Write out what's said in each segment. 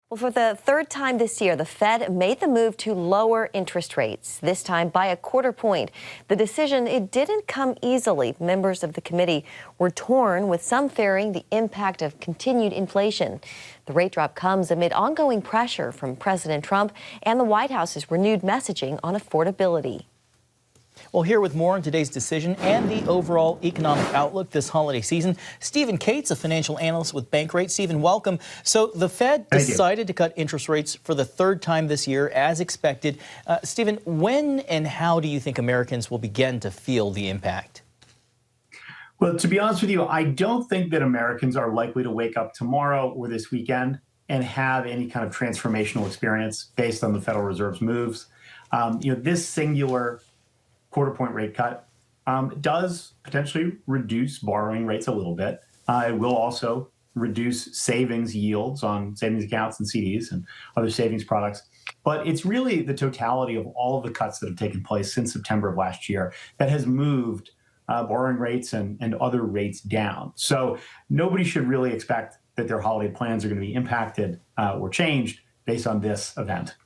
Well, for the third time this year, the Fed made the move to lower interest rates, this time by a quarter point. The decision, it didn't come easily. Members of the committee were torn, with some fearing the impact of continued inflation. The rate drop comes amid ongoing pressure from President Trump and the White House's renewed messaging on affordability. Well, here with more on today's decision and the overall economic outlook this holiday season, Stephen Cates, a financial analyst with Bankrate. Stephen, welcome. So the Fed decided to cut interest rates for the third time this year, as expected. Stephen, when and how do you think Americans will begin to feel the impact? Well, to be honest with you, I don't think that Americans are likely to wake up tomorrow or this weekend and have any kind of transformational experience based on the Federal Reserve's moves. This singular quarter-point rate cut does potentially reduce borrowing rates a little bit. It will also reduce savings yields on savings accounts and CDs and other savings products. But it's really the totality of all of the cuts that have taken place since September of last year that has moved borrowing rates and other rates down. So nobody should really expect that their holiday plans are going to be impacted or changed based on this event.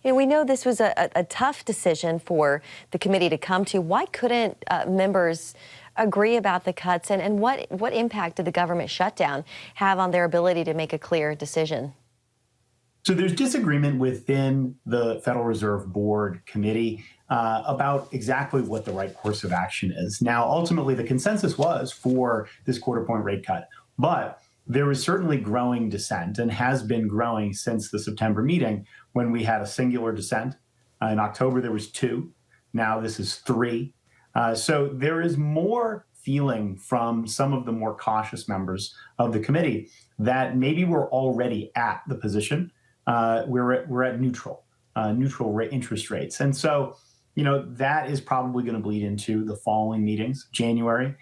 We know this was a tough decision for the committee to come to. Why couldn't members agree about the cuts, and what impact did the government shutdown have on their ability to make a clear decision? So there's disagreement within the Federal Reserve Board committee about exactly what the right course of action is. Now, ultimately, the consensus was for this quarter-point rate cut, but there was certainly growing dissent and has been growing since the September meeting when we had a singular dissent. In October, there was 2. Now this is 3. So there is more feeling from some of the more cautious members of the committee that maybe we're already at the position. We're at neutral interest rates. And so, that is probably going to bleed into the following meetings. January,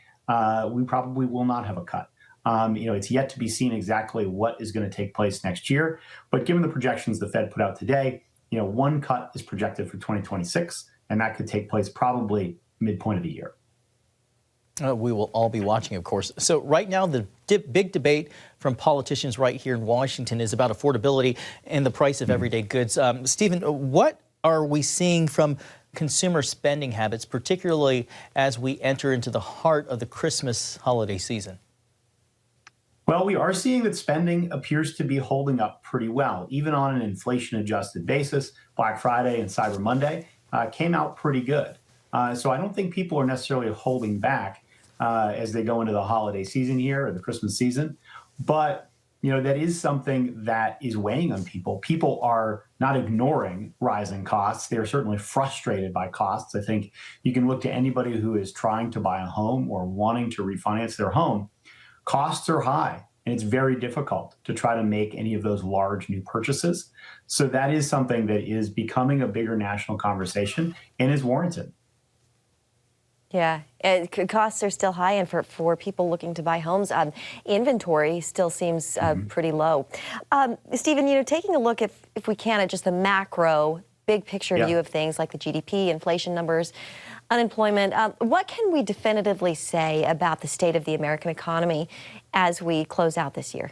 we probably will not have a cut. It's yet to be seen exactly what is going to take place next year. But given the projections the Fed put out today, one cut is projected for 2026, and that could take place probably midpoint of the year. We will all be watching, of course. So right now, the big debate from politicians right here in Washington is about affordability and the price of everyday goods. Stephen, what are we seeing from consumer spending habits, particularly as we enter into the heart of the Christmas holiday season? Well, we are seeing that spending appears to be holding up pretty well, even on an inflation-adjusted basis. Black Friday and Cyber Monday came out pretty good. So I don't think people are necessarily holding back as they go into the holiday season here or the Christmas season. But, that is something that is weighing on people. People are not ignoring rising costs. They are certainly frustrated by costs. I think you can look to anybody who is trying to buy a home or wanting to refinance their home. Costs are high, and it's very difficult to try to make any of those large new purchases. So that is something that is becoming a bigger national conversation and is warranted. Yeah, costs are still high, and for people looking to buy homes, inventory still seems pretty low. Stephen, taking a look, if we can, at just the macro, big picture view of things like the GDP, inflation numbers, unemployment, what can we definitively say about the state of the American economy as we close out this year?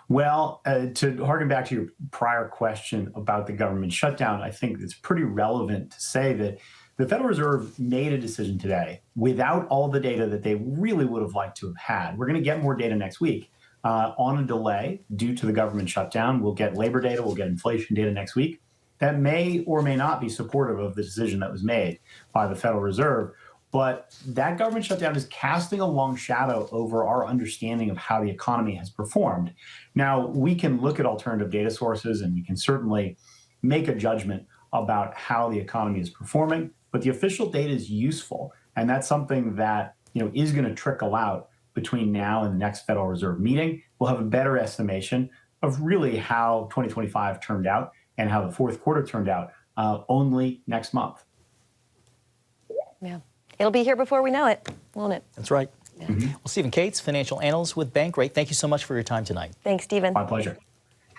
Well, to harken back to your prior question about the government shutdown, I think it's pretty relevant to say that the Federal Reserve made a decision today without all the data that they really would have liked to have had. We're going to get more data next week on a delay due to the government shutdown. We'll get labor data, we'll get inflation data next week. That may or may not be supportive of the decision that was made by the Federal Reserve. But that government shutdown is casting a long shadow over our understanding of how the economy has performed. Now, we can look at alternative data sources and we can certainly make a judgment about how the economy is performing, but the official data is useful. And that's something that is going to trickle out between now and the next Federal Reserve meeting. We'll have a better estimation of really how 2025 turned out and how the fourth quarter turned out only next month. Yeah, it'll be here before we know it, won't it? That's right. Yeah. Well, Stephen Cates, financial analyst with Bankrate, thank you so much for your time tonight. Thanks, Stephen. My pleasure.